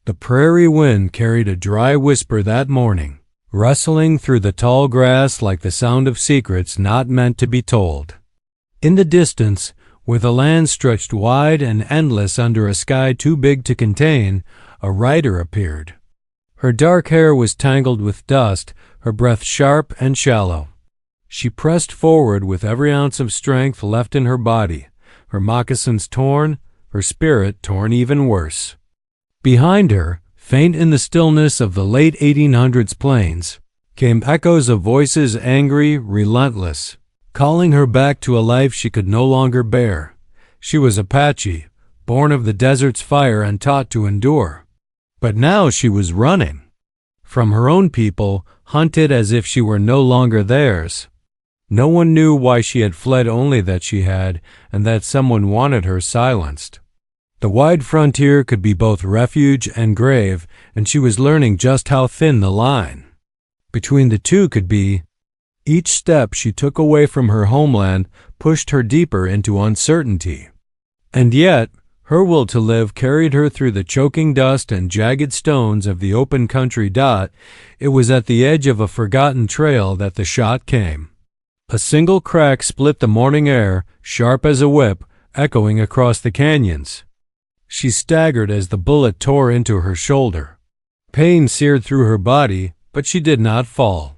The prairie wind carried a dry whisper that morning, rustling through the tall grass like the sound of secrets not meant to be told. In the distance, where the land stretched wide and endless under a sky too big to contain, a rider appeared. Her dark hair was tangled with dust, her breath sharp and shallow. She pressed forward with every ounce of strength left in her body, her moccasins torn, her spirit torn even worse. Behind her, faint in the stillness of the late 1800s plains, came echoes of voices angry, relentless, calling her back to a life she could no longer bear. She was Apache, born of the desert's fire and taught to endure. But now she was running from her own people, hunted as if she were no longer theirs. No one knew why she had fled, only that she had, and that someone wanted her silenced. The wide frontier could be both refuge and grave, and she was learning just how thin the line between the two could be. Each step she took away from her homeland pushed her deeper into uncertainty. And yet, her will to live carried her through the choking dust and jagged stones of the open country. It was at the edge of a forgotten trail that the shot came. A single crack split the morning air, sharp as a whip, echoing across the canyons. She staggered as the bullet tore into her shoulder. Pain seared through her body, but she did not fall.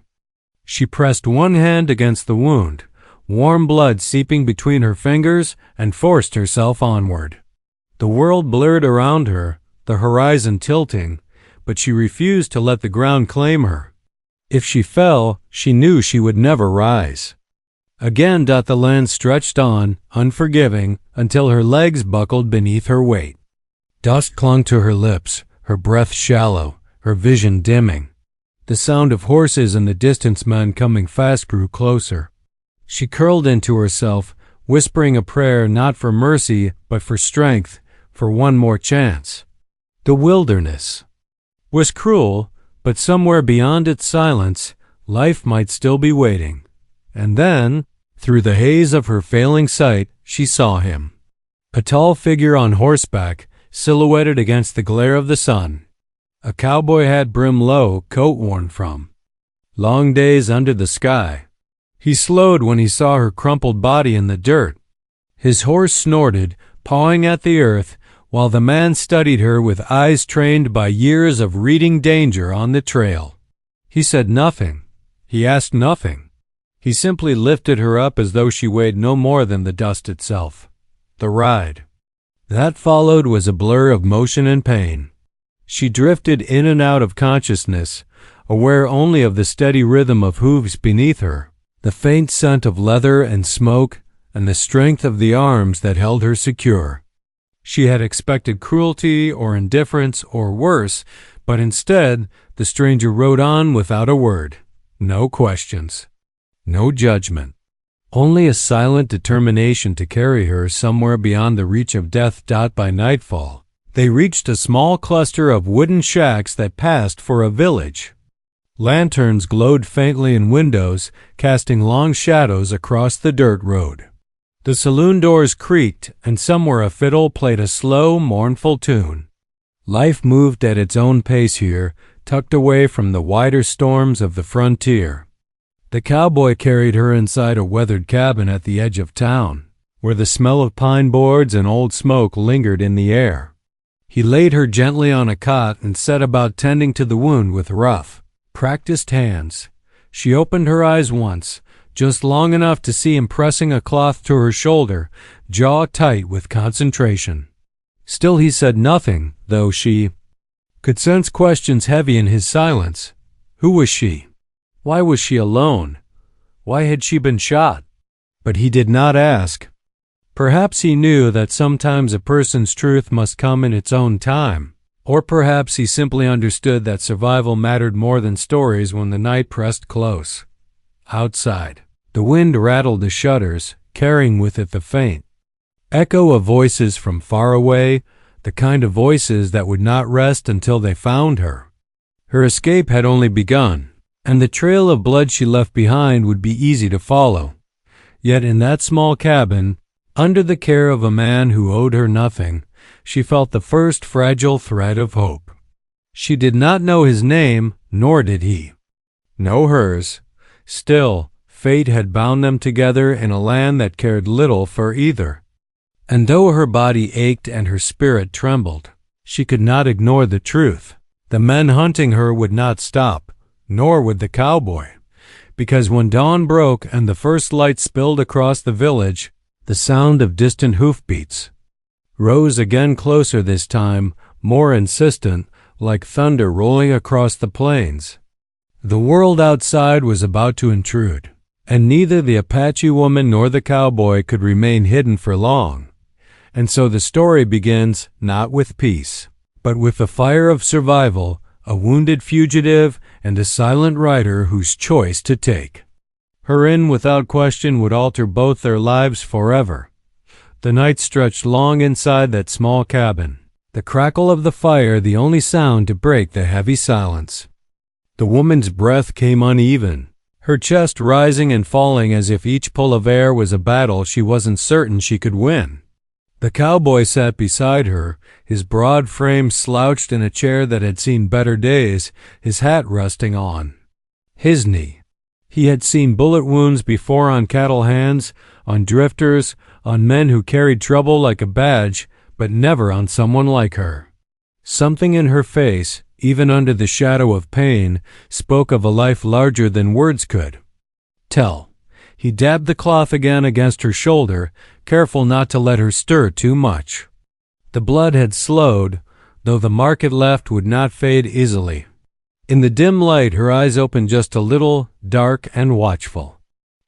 She pressed one hand against the wound, warm blood seeping between her fingers, and forced herself onward. The world blurred around her, the horizon tilting, but she refused to let the ground claim her. If she fell, she knew she would never rise. Again the land stretched on, unforgiving, until her legs buckled beneath her weight. Dust clung to her lips, her breath shallow, her vision dimming. The sound of horses and the distance men coming fast grew closer. She curled into herself, whispering a prayer not for mercy, but for strength, for one more chance. The wilderness was cruel, but somewhere beyond its silence, life might still be waiting. And then, through the haze of her failing sight, she saw him. A tall figure on horseback, silhouetted against the glare of the sun. A cowboy hat brim low, coat worn from long days under the sky. He slowed when he saw her crumpled body in the dirt. His horse snorted, pawing at the earth, while the man studied her with eyes trained by years of reading danger on the trail. He said nothing. He asked nothing. He simply lifted her up as though she weighed no more than the dust itself. The ride that followed was a blur of motion and pain. She drifted in and out of consciousness, aware only of the steady rhythm of hooves beneath her, the faint scent of leather and smoke, and the strength of the arms that held her secure. She had expected cruelty or indifference or worse, but instead the stranger rode on without a word. No questions. No judgment. Only a silent determination to carry her somewhere beyond the reach of death. By nightfall, they reached a small cluster of wooden shacks that passed for a village. Lanterns glowed faintly in windows, casting long shadows across the dirt road. The saloon doors creaked, and somewhere a fiddle played a slow, mournful tune. Life moved at its own pace here, tucked away from the wider storms of the frontier. The cowboy carried her inside a weathered cabin at the edge of town, where the smell of pine boards and old smoke lingered in the air. He laid her gently on a cot and set about tending to the wound with rough, practiced hands. She opened her eyes once, just long enough to see him pressing a cloth to her shoulder, jaw tight with concentration. Still he said nothing, though she could sense questions heavy in his silence. Who was she? Why was she alone? Why had she been shot? But he did not ask. Perhaps he knew that sometimes a person's truth must come in its own time. Or perhaps he simply understood that survival mattered more than stories when the night pressed close. Outside, the wind rattled the shutters, carrying with it the faint echo of voices from far away, the kind of voices that would not rest until they found her. Her escape had only begun, and the trail of blood she left behind would be easy to follow. Yet in that small cabin, under the care of a man who owed her nothing, she felt the first fragile thread of hope. She did not know his name, nor did he know hers. Still, fate had bound them together in a land that cared little for either. And though her body ached and her spirit trembled, she could not ignore the truth. The men hunting her would not stop, nor would the cowboy, because when dawn broke and the first light spilled across the village, the sound of distant hoofbeats rose again, closer this time, more insistent, like thunder rolling across the plains. The world outside was about to intrude, and neither the Apache woman nor the cowboy could remain hidden for long. And so the story begins not with peace, but with the fire of survival, a wounded fugitive, and a silent rider whose choice to take. Her in, without question, would alter both their lives forever. The night stretched long inside that small cabin, the crackle of the fire the only sound to break the heavy silence. The woman's breath came uneven, her chest rising and falling as if each pull of air was a battle she wasn't certain she could win. The cowboy sat beside her, his broad frame slouched in a chair that had seen better days, his hat resting on his knee. He had seen bullet wounds before on cattle hands, on drifters, on men who carried trouble like a badge, but never on someone like her. Something in her face, even under the shadow of pain, spoke of a life larger than words could tell. He dabbed the cloth again against her shoulder, careful not to let her stir too much. The blood had slowed, though the mark it left would not fade easily. In the dim light her eyes opened just a little, dark and watchful.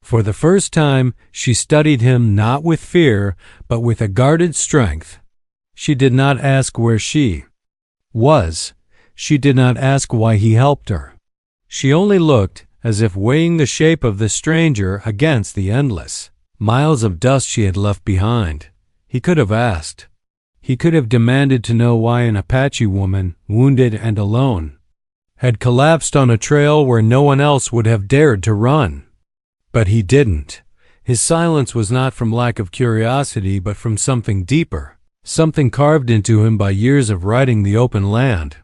For the first time she studied him not with fear, but with a guarded strength. She did not ask where she was. She did not ask why he helped her. She only looked, as if weighing the shape of the stranger against the endless miles of dust she had left behind. He could have asked. He could have demanded to know why an Apache woman, wounded and alone, had collapsed on a trail where no one else would have dared to run. But he didn't. His silence was not from lack of curiosity, but from something deeper, something carved into him by years of riding the open land.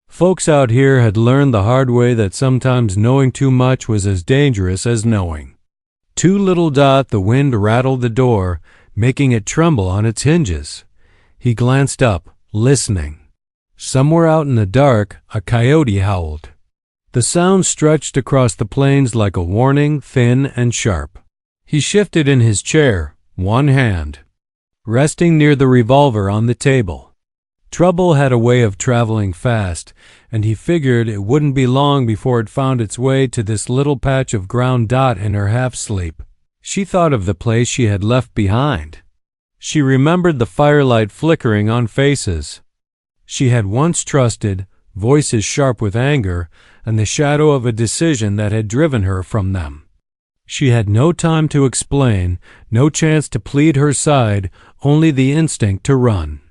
Folks out here had learned the hard way that sometimes knowing too much was as dangerous as knowing too little. The wind rattled the door, making it tremble on its hinges. He glanced up, listening. Somewhere out in the dark, a coyote howled. The sound stretched across the plains like a warning, thin and sharp. He shifted in his chair, one hand resting near the revolver on the table. Trouble had a way of traveling fast, and he figured it wouldn't be long before it found its way to this little patch of ground dot in her half-sleep. She thought of the place she had left behind. She remembered the firelight flickering on faces she had once trusted, voices sharp with anger, and the shadow of a decision that had driven her from them. She had no time to explain, no chance to plead her side, only the instinct to run.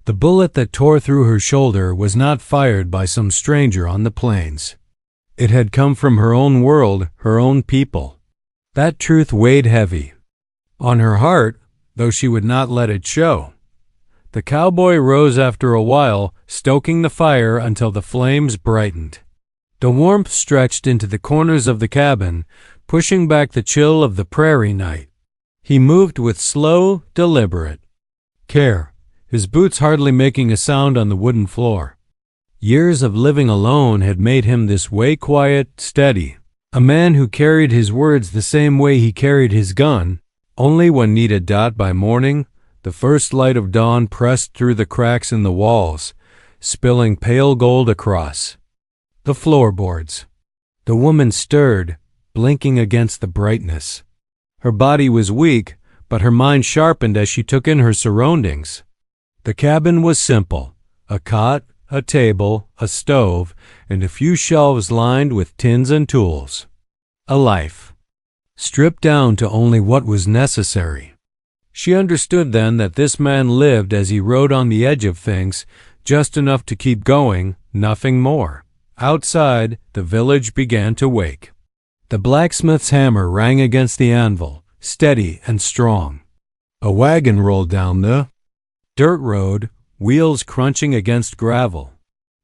The bullet that tore through her shoulder was not fired by some stranger on the plains. It had come from her own world, her own people. That truth weighed heavy on her heart, though she would not let it show. The cowboy rose after a while, stoking the fire until the flames brightened. The warmth stretched into the corners of the cabin, pushing back the chill of the prairie night. He moved with slow, deliberate care, his boots hardly making a sound on the wooden floor. Years of living alone had made him this way, quiet, steady, a man who carried his words the same way he carried his gun, only when needed. By morning, the first light of dawn pressed through the cracks in the walls, spilling pale gold across the floorboards. The woman stirred, blinking against the brightness. Her body was weak, but her mind sharpened as she took in her surroundings. The cabin was simple: a cot, a table, a stove, and a few shelves lined with tins and tools. A life stripped down to only what was necessary. She understood then that this man lived as he rode on the edge of things, just enough to keep going, nothing more. Outside, the village began to wake. The blacksmith's hammer rang against the anvil, steady and strong. A wagon rolled down the dirt road, wheels crunching against gravel.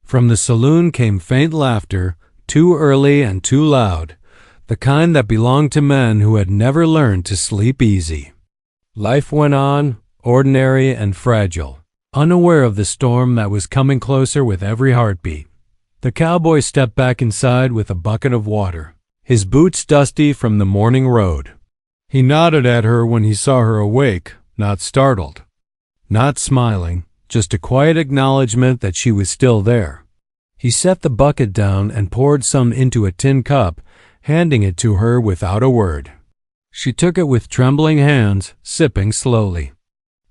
From the saloon came faint laughter, too early and too loud, the kind that belonged to men who had never learned to sleep easy. Life went on, ordinary and fragile, unaware of the storm that was coming closer with every heartbeat. The cowboy stepped back inside with a bucket of water, his boots dusty from the morning road. He nodded at her when he saw her awake, not startled, not smiling, just a quiet acknowledgement that she was still there. He set the bucket down and poured some into a tin cup, handing it to her without a word. She took it with trembling hands, sipping slowly.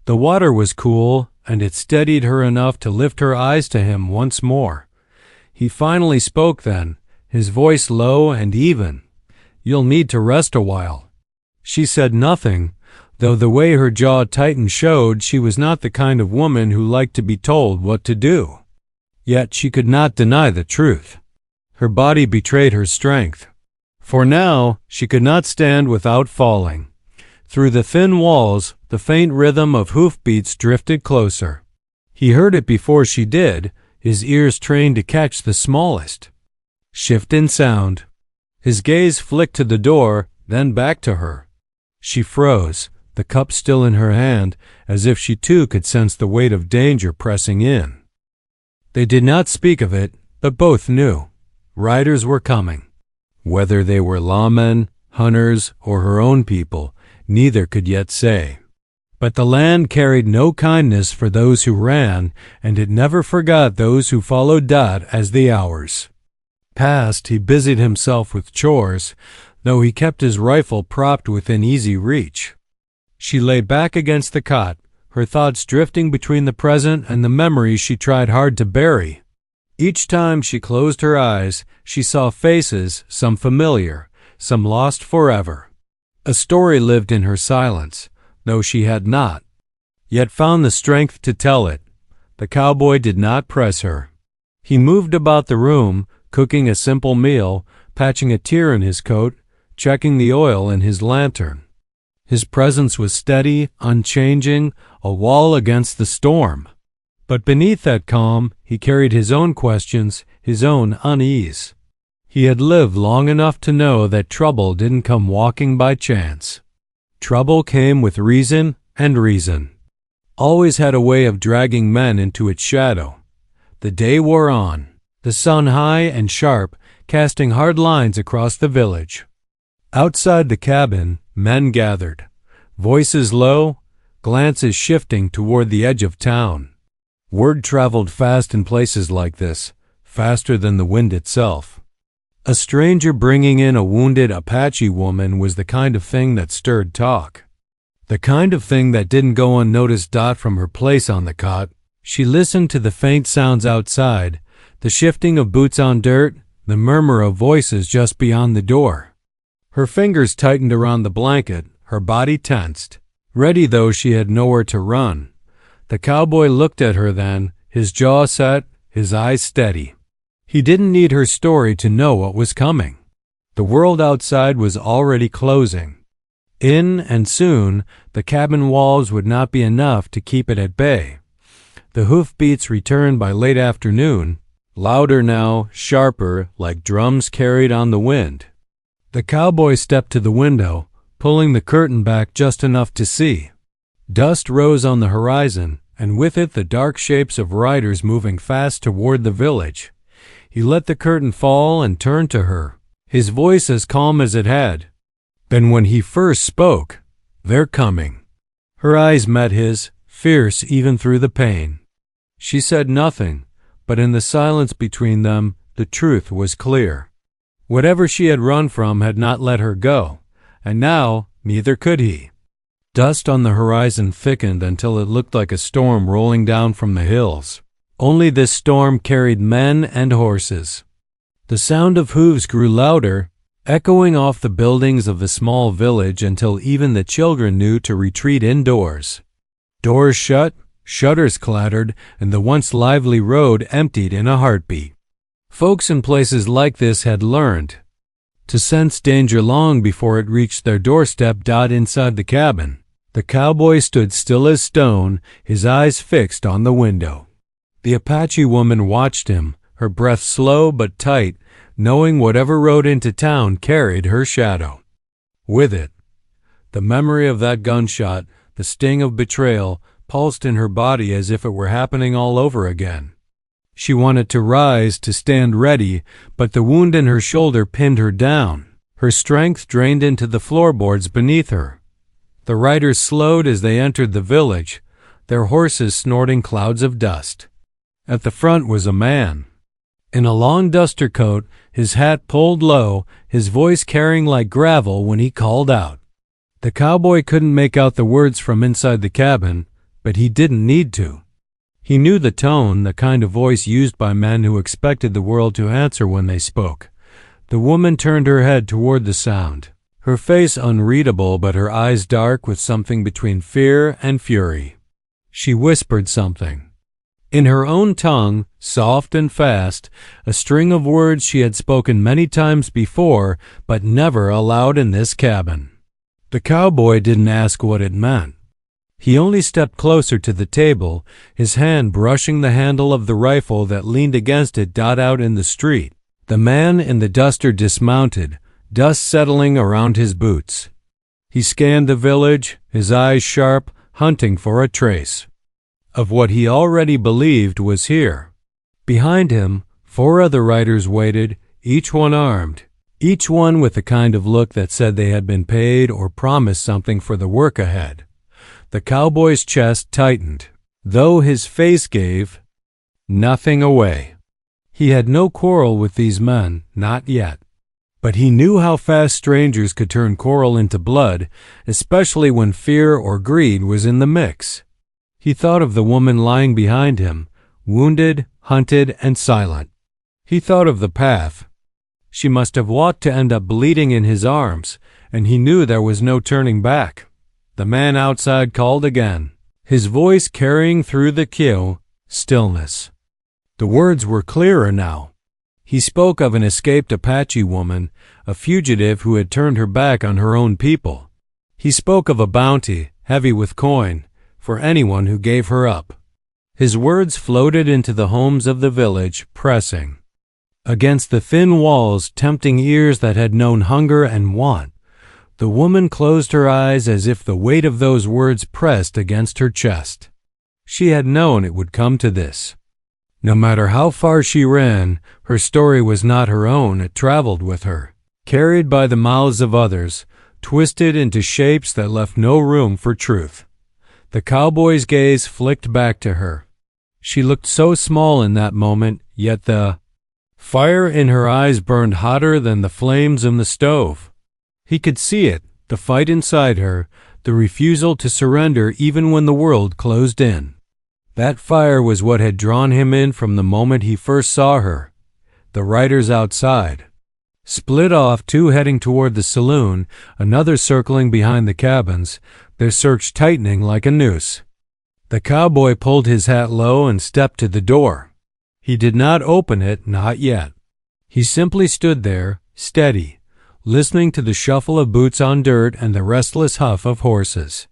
The water was cool, and it steadied her enough to lift her eyes to him once more. He finally spoke then, his voice low and even. "You'll need to rest a while." She said nothing, though the way her jaw tightened showed she was not the kind of woman who liked to be told what to do. Yet she could not deny the truth. Her body betrayed her strength. For now, she could not stand without falling. Through the thin walls, the faint rhythm of hoofbeats drifted closer. He heard it before she did, his ears trained to catch the smallest shift in sound. His gaze flicked to the door, then back to her. She froze, the cup still in her hand, as if she too could sense the weight of danger pressing in. They did not speak of it, but both knew. Riders were coming. Whether they were lawmen, hunters, or her own people, neither could yet say. But the land carried no kindness for those who ran, and it never forgot those who followed Dot as the hours passed. He busied himself with chores, though he kept his rifle propped within easy reach. She lay back against the cot, her thoughts drifting between the present and the memories she tried hard to bury. Each time she closed her eyes, she saw faces, some familiar, some lost forever. A story lived in her silence, though she had not yet found the strength to tell it. The cowboy did not press her. He moved about the room, cooking a simple meal, patching a tear in his coat, checking the oil in his lantern. His presence was steady, unchanging, a wall against the storm. But beneath that calm, he carried his own questions, his own unease. He had lived long enough to know that trouble didn't come walking by chance. Trouble came with reason, and reason always had a way of dragging men into its shadow. The day wore on, the sun high and sharp, casting hard lines across the village. Outside the cabin, men gathered, voices low, glances shifting toward the edge of town. Word traveled fast in places like this, faster than the wind itself. A stranger bringing in a wounded Apache woman was the kind of thing that stirred talk. The kind of thing that didn't go unnoticed. Dot from her place on the cot. She listened to the faint sounds outside, the shifting of boots on dirt, the murmur of voices just beyond the door. Her fingers tightened around the blanket, her body tensed. Ready though she had nowhere to run. The cowboy looked at her then, his jaw set, his eyes steady. He didn't need her story to know what was coming. The world outside was already closing in, and soon the cabin walls would not be enough to keep it at bay. The hoofbeats returned by late afternoon, louder now, sharper, like drums carried on the wind. The cowboy stepped to the window, pulling the curtain back just enough to see. Dust rose on the horizon, and with it the dark shapes of riders moving fast toward the village. He let the curtain fall and turned to her, his voice as calm as it had been when he first spoke. "They're coming." Her eyes met his, fierce even through the pain. She said nothing, but in the silence between them, the truth was clear. Whatever she had run from had not let her go, and now neither could he. Dust on the horizon thickened until it looked like a storm rolling down from the hills. Only this storm carried men and horses. The sound of hooves grew louder, echoing off the buildings of the small village until even the children knew to retreat indoors. Doors shut, shutters clattered, and the once lively road emptied in a heartbeat. Folks in places like this had learned to sense danger long before it reached their doorstep. Dot inside the cabin. The cowboy stood still as stone, his eyes fixed on the window. The Apache woman watched him, her breath slow but tight, knowing whatever rode into town carried her shadow. With it, the memory of that gunshot, the sting of betrayal, pulsed in her body as if it were happening all over again. She wanted to rise, to stand ready, but the wound in her shoulder pinned her down. Her strength drained into the floorboards beneath her. The riders slowed as they entered the village, their horses snorting clouds of dust. At the front was a man. In a long duster coat, his hat pulled low, his voice carrying like gravel when he called out. The cowboy couldn't make out the words from inside the cabin, but he didn't need to. He knew the tone, the kind of voice used by men who expected the world to answer when they spoke. The woman turned her head toward the sound, her face unreadable but her eyes dark with something between fear and fury. She whispered something. In her own tongue, soft and fast, a string of words she had spoken many times before, but never aloud in this cabin. The cowboy didn't ask what it meant. He only stepped closer to the table, his hand brushing the handle of the rifle that leaned against it out in the street. The man in the duster dismounted, dust settling around his boots. He scanned the village, his eyes sharp, hunting for a trace of what he already believed was here. Behind him, 4 other riders waited, each one armed, each one with the kind of look that said they had been paid or promised something for the work ahead. The cowboy's chest tightened, though his face gave nothing away. He had no quarrel with these men, not yet. But he knew how fast strangers could turn quarrel into blood, especially when fear or greed was in the mix. He thought of the woman lying behind him, wounded, hunted, and silent. He thought of the path. She must have walked to end up bleeding in his arms, and he knew there was no turning back. The man outside called again, his voice carrying through the stillness. The words were clearer now. He spoke of an escaped Apache woman, a fugitive who had turned her back on her own people. He spoke of a bounty, heavy with coin, for anyone who gave her up. His words floated into the homes of the village, pressing against the thin walls, tempting ears that had known hunger and want. The woman closed her eyes as if the weight of those words pressed against her chest. She had known it would come to this. No matter how far she ran, her story was not her own. It traveled with her, carried by the mouths of others, twisted into shapes that left no room for truth. The cowboy's gaze flicked back to her. She looked so small in that moment, yet the fire in her eyes burned hotter than the flames in the stove. He could see it, the fight inside her, the refusal to surrender even when the world closed in. That fire was what had drawn him in from the moment he first saw her. The riders outside split off, 2 heading toward the saloon, another circling behind the cabins, their search tightening like a noose. The cowboy pulled his hat low and stepped to the door. He did not open it, not yet. He simply stood there, steady, listening to the shuffle of boots on dirt and the restless huff of horses.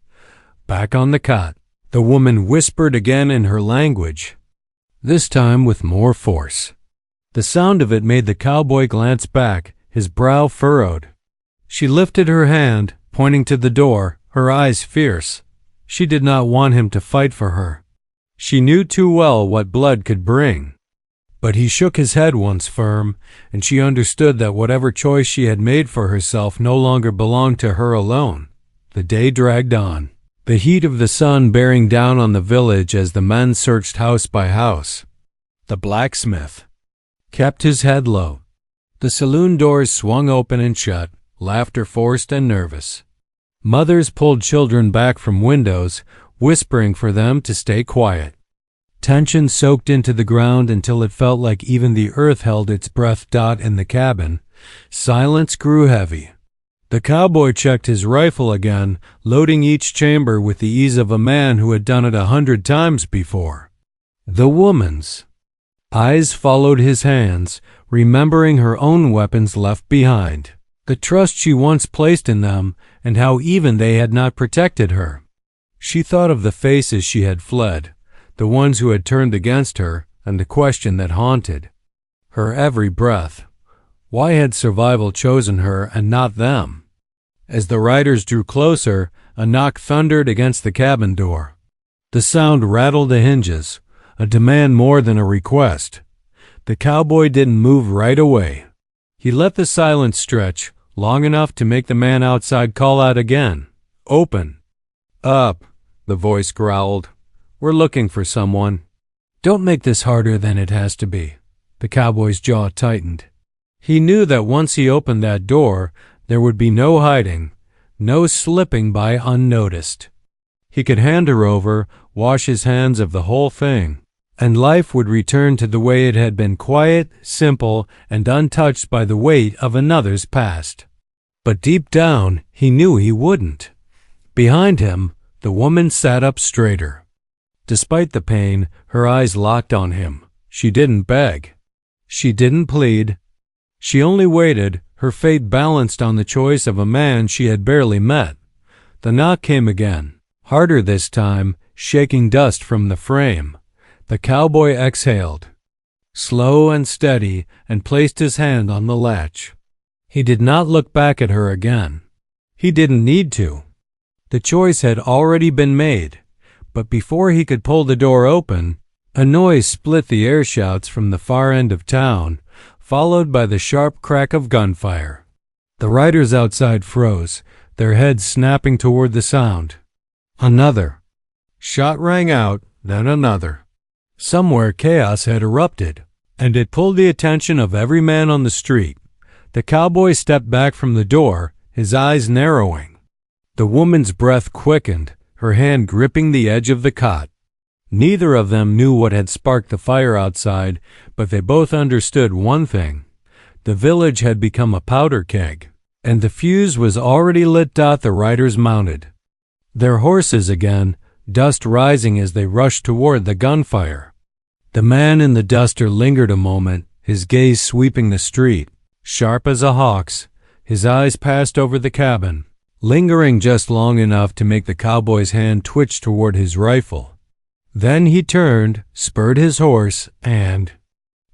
Back on the cot, the woman whispered again in her language, this time with more force. The sound of it made the cowboy glance back, his brow furrowed. She lifted her hand, pointing to the door, her eyes fierce. She did not want him to fight for her. She knew too well what blood could bring. But he shook his head once firm, and she understood that whatever choice she had made for herself no longer belonged to her alone. The day dragged on, the heat of the sun bearing down on the village as the men searched house by house. The blacksmith kept his head low. The saloon doors swung open and shut, laughter forced and nervous. Mothers pulled children back from windows, whispering for them to stay quiet. Tension soaked into the ground until it felt like even the earth held its breath. In the cabin, silence grew heavy. The cowboy checked his rifle again, loading each chamber with the ease of a man who had done it 100 times before. The woman's eyes followed his hands, remembering her own weapons left behind, the trust she once placed in them, and how even they had not protected her. She thought of the faces she had fled, the ones who had turned against her, and the question that haunted, her every breath. Why had survival chosen her and not them? As the riders drew closer, a knock thundered against the cabin door. The sound rattled the hinges, a demand more than a request. The cowboy didn't move right away. He let the silence stretch long enough to make the man outside call out again. "Open." "Up," the voice growled. "We're looking for someone." "Don't make this harder than it has to be." The cowboy's jaw tightened. He knew that once he opened that door, there would be no hiding, no slipping by unnoticed. He could hand her over, wash his hands of the whole thing, and life would return to the way it had been, quiet, simple, and untouched by the weight of another's past. But deep down, he knew he wouldn't. Behind him, the woman sat up straighter. Despite the pain, her eyes locked on him. She didn't beg. She didn't plead. She only waited, her fate balanced on the choice of a man she had barely met. The knock came again, harder this time, shaking dust from the frame. The cowboy exhaled, slow and steady, and placed his hand on the latch. He did not look back at her again. He didn't need to. The choice had already been made, but before he could pull the door open, a noise split the air shouts from the far end of town, followed by the sharp crack of gunfire. The riders outside froze, their heads snapping toward the sound. Another shot rang out, then another. Somewhere chaos had erupted, and it pulled the attention of every man on the street. The cowboy stepped back from the door, his eyes narrowing. The woman's breath quickened, her hand gripping the edge of the cot. Neither of them knew what had sparked the fire outside, but they both understood one thing. The village had become a powder keg, and the fuse was already lit. The riders mounted their horses again, dust rising as they rushed toward the gunfire. The man in the duster lingered a moment, his gaze sweeping the street. Sharp as a hawk's, his eyes passed over the cabin, lingering just long enough to make the cowboy's hand twitch toward his rifle. Then he turned, spurred his horse, and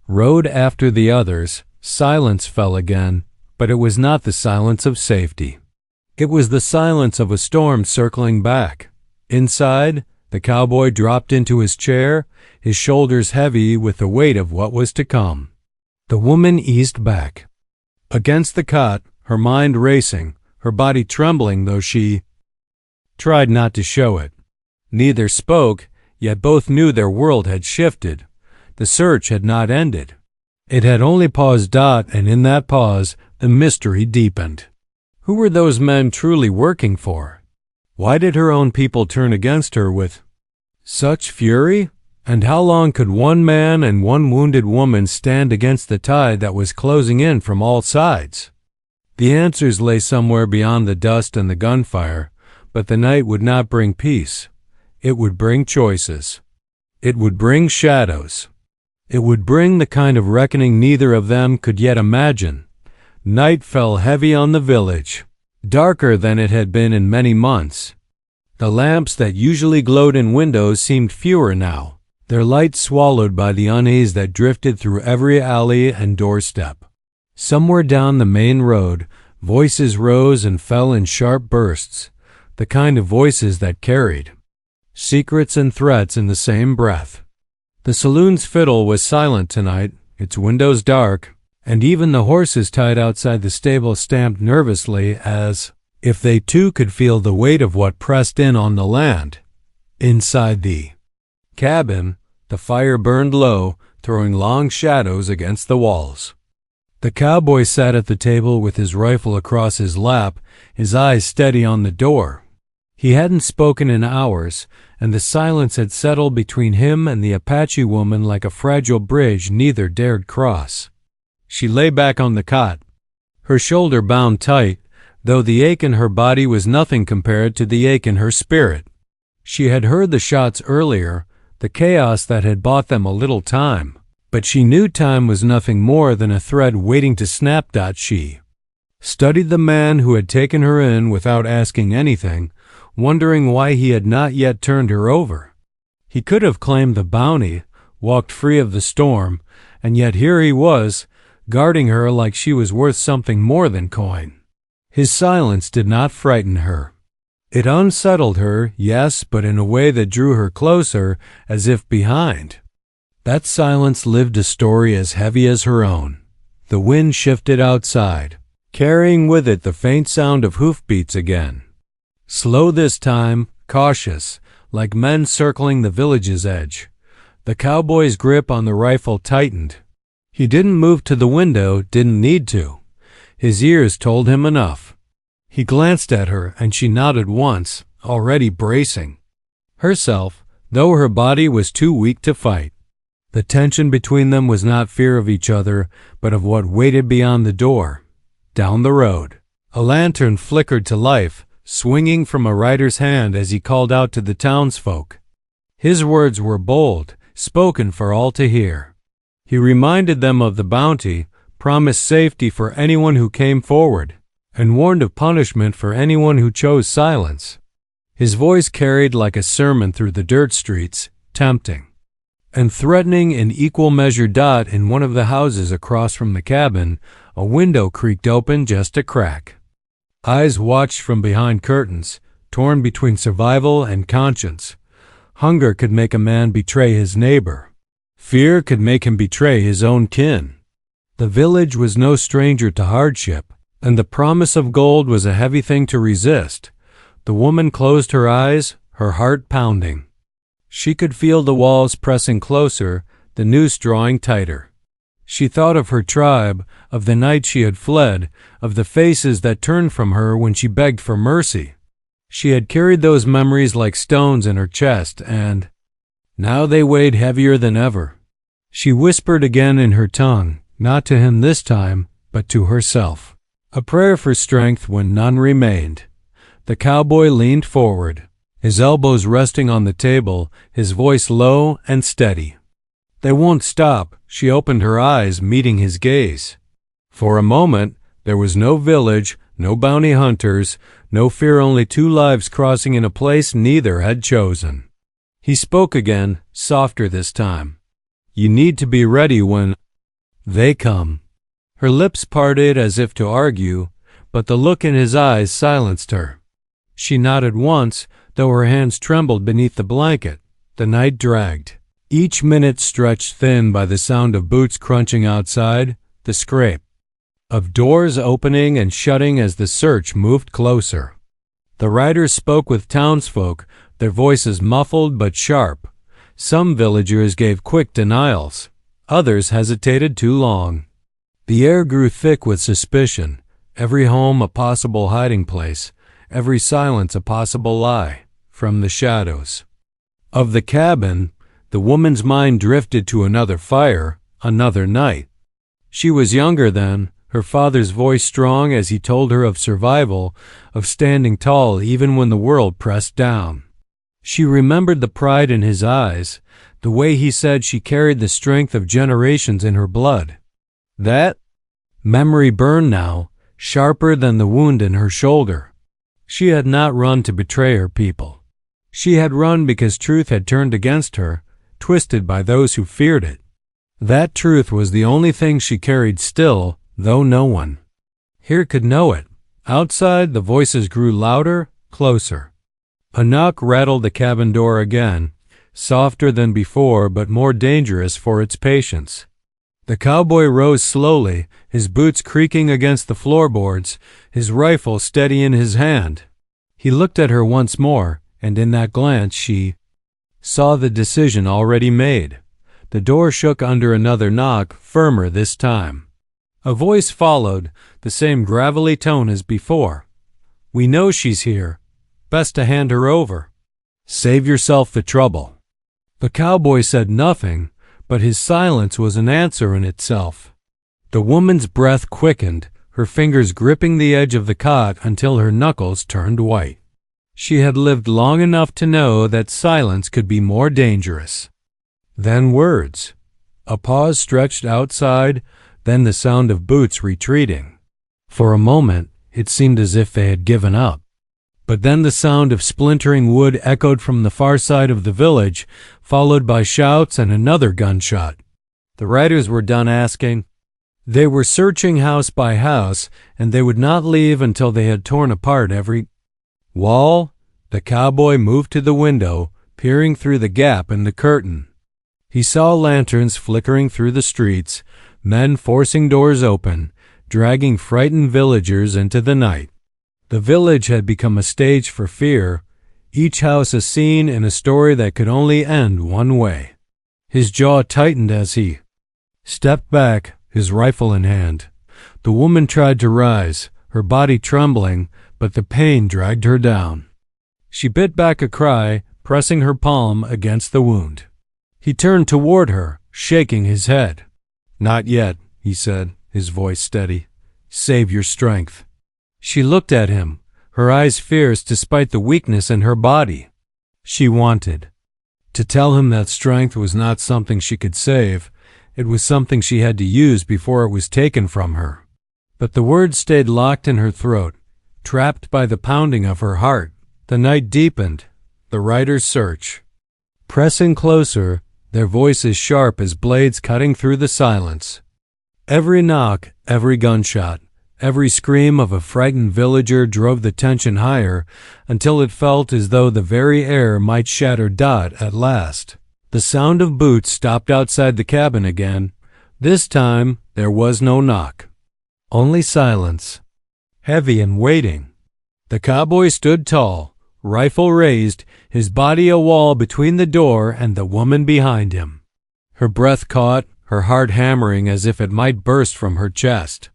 rode after the others. Silence fell again, but it was not the silence of safety. It was the silence of a storm circling back. Inside, the cowboy dropped into his chair, his shoulders heavy with the weight of what was to come. The woman eased back against the cot, her mind racing, her body trembling, though she tried not to show it. Neither spoke, yet both knew their world had shifted. The search had not ended. It had only paused. And in that pause, the mystery deepened. Who were those men truly working for? Why did her own people turn against her with such fury? And how long could one man and one wounded woman stand against the tide that was closing in from all sides? The answers lay somewhere beyond the dust and the gunfire, but the night would not bring peace. It would bring choices. It would bring shadows. It would bring the kind of reckoning neither of them could yet imagine. Night fell heavy on the village, darker than it had been in many months. The lamps that usually glowed in windows seemed fewer now, their light swallowed by the unease that drifted through every alley and doorstep. Somewhere down the main road, voices rose and fell in sharp bursts, the kind of voices that carried secrets and threats in the same breath. The saloon's fiddle was silent tonight, its windows dark, and even the horses tied outside the stable stamped nervously as if they too could feel the weight of what pressed in on the land. Inside the cabin, the fire burned low, throwing long shadows against the walls. The cowboy sat at the table with his rifle across his lap, his eyes steady on the door. He hadn't spoken in hours, and the silence had settled between him and the Apache woman like a fragile bridge neither dared cross. She lay back on the cot, her shoulder bound tight, though the ache in her body was nothing compared to the ache in her spirit. She had heard the shots earlier, the chaos that had bought them a little time, but she knew time was nothing more than a thread waiting to snap. She studied the man who had taken her in without asking anything, wondering why he had not yet turned her over. He could have claimed the bounty, walked free of the storm, and yet here he was, guarding her like she was worth something more than coin. His silence did not frighten her. It unsettled her, yes, but in a way that drew her closer, as if behind. That silence lived a story as heavy as her own. The wind shifted outside, carrying with it the faint sound of hoofbeats again. Slow this time, cautious, like men circling the village's edge. The cowboy's grip on the rifle tightened. He didn't move to the window, didn't need to. His ears told him enough. He glanced at her, and she nodded once, already bracing herself, though her body was too weak to fight. The tension between them was not fear of each other, but of what waited beyond the door. Down the road, a lantern flickered to life, swinging from a rider's hand as he called out to the townsfolk. His words were bold, spoken for all to hear. He reminded them of the bounty, promised safety for anyone who came forward, and warned of punishment for anyone who chose silence. His voice carried like a sermon through the dirt streets, tempting and threatening in equal measure. In one of the houses across from the cabin, a window creaked open just a crack. Eyes watched from behind curtains, torn between survival and conscience. Hunger could make a man betray his neighbor. Fear could make him betray his own kin. The village was no stranger to hardship, and the promise of gold was a heavy thing to resist. The woman closed her eyes, her heart pounding. She could feel the walls pressing closer, the noose drawing tighter. She thought of her tribe, of the night she had fled, of the faces that turned from her when she begged for mercy. She had carried those memories like stones in her chest, and now they weighed heavier than ever. She whispered again in her tongue, not to him this time, but to herself. A prayer for strength when none remained. The cowboy leaned forward, his elbows resting on the table, his voice low and steady. "They won't stop." She opened her eyes, meeting his gaze. For a moment, there was no village, no bounty hunters, no fear, only two lives crossing in a place neither had chosen. He spoke again, softer this time. "You need to be ready when they come." Her lips parted as if to argue, but the look in his eyes silenced her. She nodded once, though her hands trembled beneath the blanket. The night dragged. Each minute stretched thin by the sound of boots crunching outside, the scrape of doors opening and shutting as the search moved closer. The riders spoke with townsfolk, their voices muffled but sharp. Some villagers gave quick denials. Others hesitated too long. The air grew thick with suspicion, every home a possible hiding place, every silence a possible lie. From the shadows of the cabin, the woman's mind drifted to another fire, another night. She was younger then, her father's voice strong as he told her of survival, of standing tall even when the world pressed down. She remembered the pride in his eyes, the way he said she carried the strength of generations in her blood. That memory burned now, sharper than the wound in her shoulder. She had not run to betray her people. She had run because truth had turned against her, twisted by those who feared it. That truth was the only thing she carried still, though no one here could know it. Outside, the voices grew louder, closer. A knock rattled the cabin door again, softer than before but more dangerous for its patience. The cowboy rose slowly, his boots creaking against the floorboards, his rifle steady in his hand. He looked at her once more, and in that glance she saw the decision already made. The door shook under another knock, firmer this time. A voice followed, the same gravelly tone as before. "We know she's here. Best to hand her over. Save yourself the trouble." The cowboy said nothing, but his silence was an answer in itself. The woman's breath quickened, her fingers gripping the edge of the cot until her knuckles turned white. She had lived long enough to know that silence could be more dangerous than words. A pause stretched outside, then the sound of boots retreating. For a moment, it seemed as if they had given up. But then the sound of splintering wood echoed from the far side of the village, followed by shouts and another gunshot. The riders were done asking. They were searching house by house, and they would not leave until they had torn apart every wall. The cowboy moved to the window, peering through the gap in the curtain. He saw lanterns flickering through the streets, men forcing doors open, dragging frightened villagers into the night. The village had become a stage for fear, each house a scene in a story that could only end one way. His jaw tightened as he stepped back, his rifle in hand. The woman tried to rise, her body trembling, but the pain dragged her down. She bit back a cry, pressing her palm against the wound. He turned toward her, shaking his head. "Not yet," he said, his voice steady. "Save your strength." She looked at him, her eyes fierce despite the weakness in her body. She wanted to tell him that strength was not something she could save. It was something she had to use before it was taken from her. But the words stayed locked in her throat, trapped by the pounding of her heart. The night deepened, the riders' search. Pressing closer, their voices sharp as blades cutting through the silence. Every knock, every gunshot, every scream of a frightened villager drove the tension higher until it felt as though the very air might shatter Dot at last. The sound of boots stopped outside the cabin again. This time there was no knock. Only silence, heavy and waiting. The cowboy stood tall, rifle raised, his body a wall between the door and the woman behind him. Her breath caught, her heart hammering as if it might burst from her chest.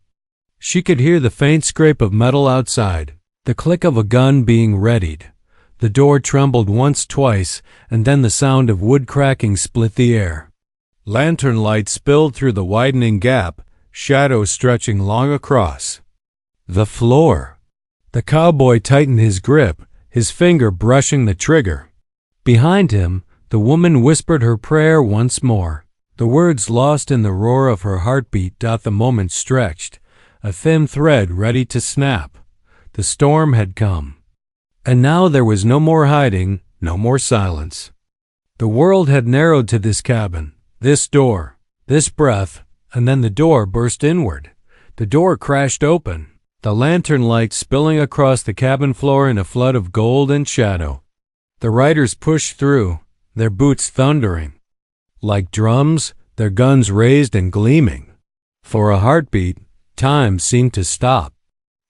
She could hear the faint scrape of metal outside, the click of a gun being readied. The door trembled once, twice, and then the sound of wood cracking split the air. Lantern light spilled through the widening gap, shadows stretching long across the floor. The cowboy tightened his grip, his finger brushing the trigger. Behind him, the woman whispered her prayer once more. The words lost in the roar of her heartbeat. The moment stretched, a thin thread ready to snap. The storm had come. And now there was no more hiding, no more silence. The world had narrowed to this cabin, this door, this breath, and then the door burst inward. The door crashed open, the lantern light spilling across the cabin floor in a flood of gold and shadow. The riders pushed through, their boots thundering. Like drums, their guns raised and gleaming. For a heartbeat, time seemed to stop.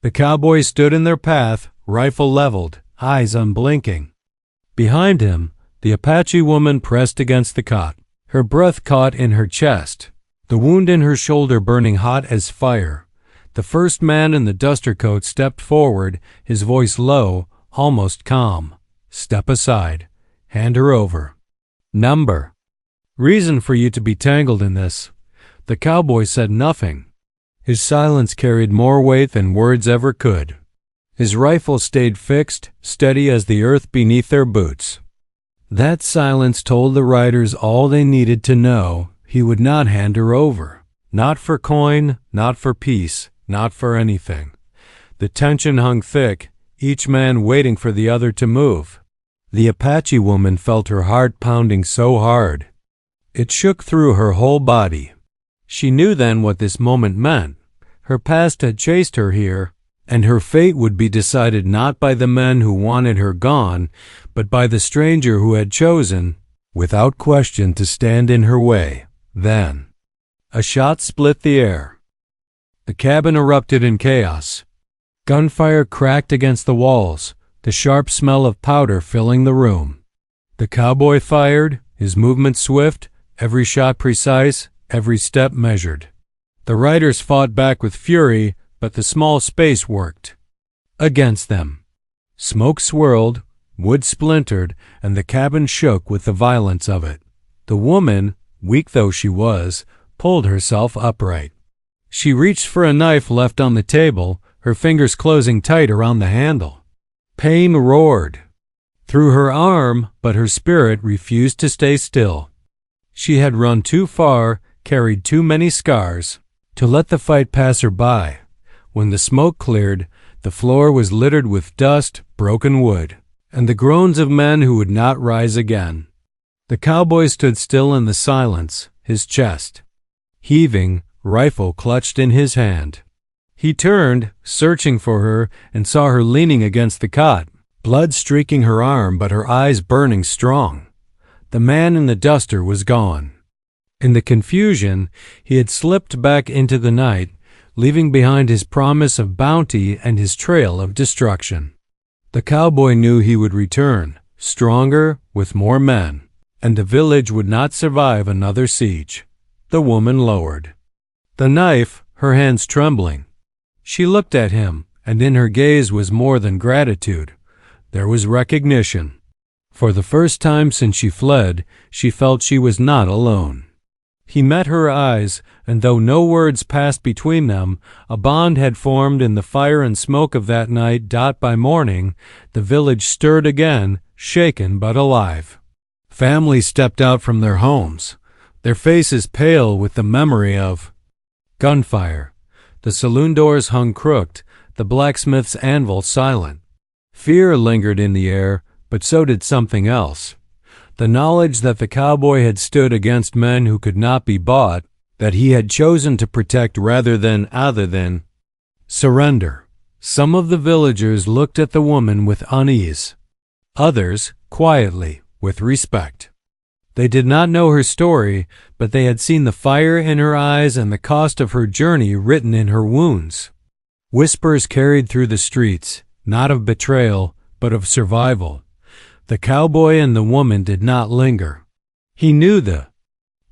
The cowboys stood in their path, rifle leveled, eyes unblinking. Behind him, the Apache woman pressed against the cot, her breath caught in her chest, the wound in her shoulder burning hot as fire. The first man in the duster coat stepped forward, his voice low, almost calm. "Step aside. Hand her over." "Number. Reason for you to be tangled in this." The cowboy said nothing. His silence carried more weight than words ever could. His rifle stayed fixed, steady as the earth beneath their boots. That silence told the riders all they needed to know. He would not hand her over. Not for coin, not for peace, not for anything. The tension hung thick, each man waiting for the other to move. The Apache woman felt her heart pounding so hard. It shook through her whole body. She knew then what this moment meant. Her past had chased her here, and her fate would be decided not by the men who wanted her gone, but by the stranger who had chosen, without question, to stand in her way. Then a shot split the air. The cabin erupted in chaos. Gunfire cracked against the walls, the sharp smell of powder filling the room. The cowboy fired, his movement swift, every shot precise, every step measured. The riders fought back with fury, but the small space worked against them. Smoke swirled, wood splintered, and the cabin shook with the violence of it. The woman, weak though she was, pulled herself upright. She reached for a knife left on the table, her fingers closing tight around the handle. Pain roared through her arm, but her spirit refused to stay still. She had run too far, carried too many scars, to let the fight pass her by. When the smoke cleared, the floor was littered with dust, broken wood, and the groans of men who would not rise again. The cowboy stood still in the silence, his chest heaving, rifle clutched in his hand. He turned, searching for her, and saw her leaning against the cot, blood streaking her arm but her eyes burning strong. The man in the duster was gone. In the confusion, he had slipped back into the night, leaving behind his promise of bounty and his trail of destruction. The cowboy knew he would return, stronger, with more men, and the village would not survive another siege. The woman lowered the knife, her hands trembling. She looked at him, and in her gaze was more than gratitude. There was recognition. For the first time since she fled, she felt she was not alone. He met her eyes, and though no words passed between them, a bond had formed in the fire and smoke of that night. By morning, the village stirred again, shaken but alive. Families stepped out from their homes, their faces pale with the memory of gunfire. The saloon doors hung crooked, the blacksmith's anvil silent. Fear lingered in the air, but so did something else. The knowledge that the cowboy had stood against men who could not be bought, that he had chosen to protect rather than surrender. Some of the villagers looked at the woman with unease. Others, quietly, with respect. They did not know her story, but they had seen the fire in her eyes and the cost of her journey written in her wounds. Whispers carried through the streets, not of betrayal, but of survival. The cowboy and the woman did not linger. He knew the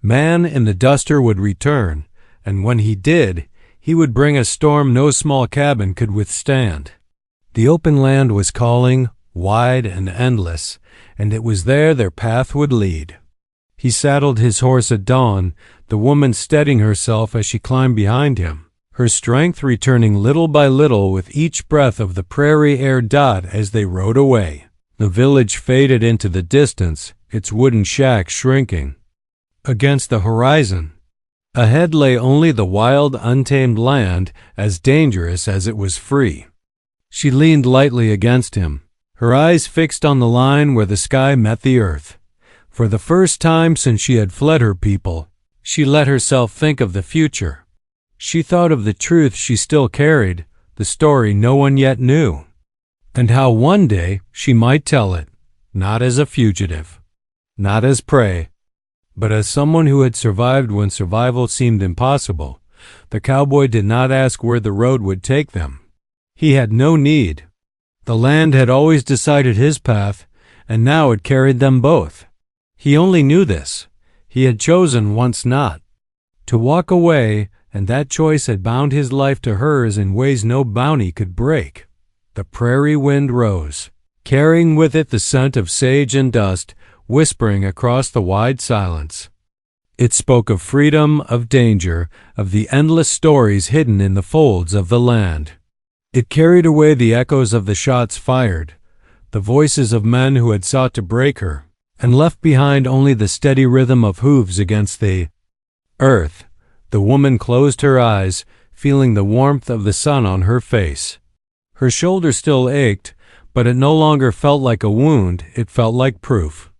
man in the duster would return, and when he did, he would bring a storm no small cabin could withstand. The open land was calling, wide and endless, and it was there their path would lead. He saddled his horse at dawn, the woman steadying herself as she climbed behind him, her strength returning little by little with each breath of the prairie air. As they rode away, the village faded into the distance, its wooden shack shrinking against the horizon. Ahead lay only the wild, untamed land, as dangerous as it was free. She leaned lightly against him, her eyes fixed on the line where the sky met the earth. For the first time since she had fled her people, she let herself think of the future. She thought of the truth she still carried, the story no one yet knew, and how one day she might tell it, not as a fugitive, not as prey, but as someone who had survived when survival seemed impossible. The cowboy did not ask where the road would take them. He had no need. The land had always decided his path, and now it carried them both. He only knew this. He had chosen once not to walk away, and that choice had bound his life to hers in ways no bounty could break. The prairie wind rose, carrying with it the scent of sage and dust, whispering across the wide silence. It spoke of freedom, of danger, of the endless stories hidden in the folds of the land. It carried away the echoes of the shots fired, the voices of men who had sought to break her, and left behind only the steady rhythm of hooves against the earth. The woman closed her eyes, feeling the warmth of the sun on her face. Her shoulder still ached, but it no longer felt like a wound, it felt like proof.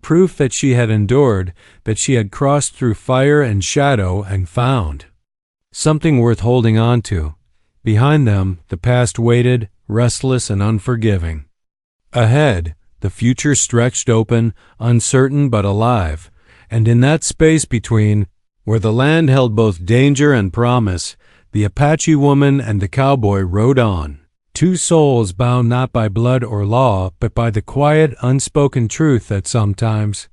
Proof that she had endured, that she had crossed through fire and shadow and found something worth holding on to. Behind them, the past waited, restless and unforgiving. Ahead, the future stretched open, uncertain but alive, and in that space between, where the land held both danger and promise, the Apache woman and the cowboy rode on. Two souls bound not by blood or law, but by the quiet, unspoken truth that sometimes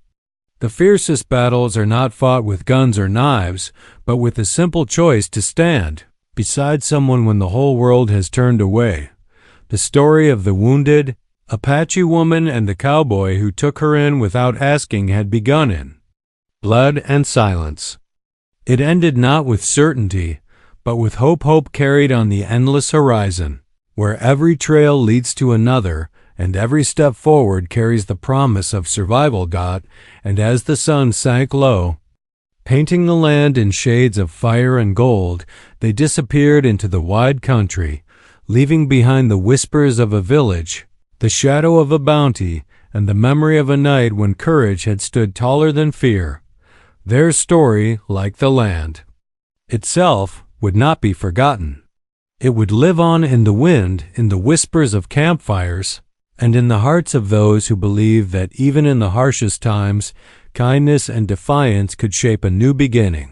the fiercest battles are not fought with guns or knives, but with the simple choice to stand beside someone when the whole world has turned away. The story of the wounded Apache woman and the cowboy who took her in without asking had begun in blood and silence. It ended not with certainty, but with hope carried on the endless horizon, where every trail leads to another, and every step forward carries the promise of survival. And as the sun sank low, painting the land in shades of fire and gold, they disappeared into the wide country, leaving behind the whispers of a village, the shadow of a bounty, and the memory of a night when courage had stood taller than fear. Their story, like the land, itself would not be forgotten. It would live on in the wind, in the whispers of campfires, and in the hearts of those who believe that even in the harshest times, kindness and defiance could shape a new beginning.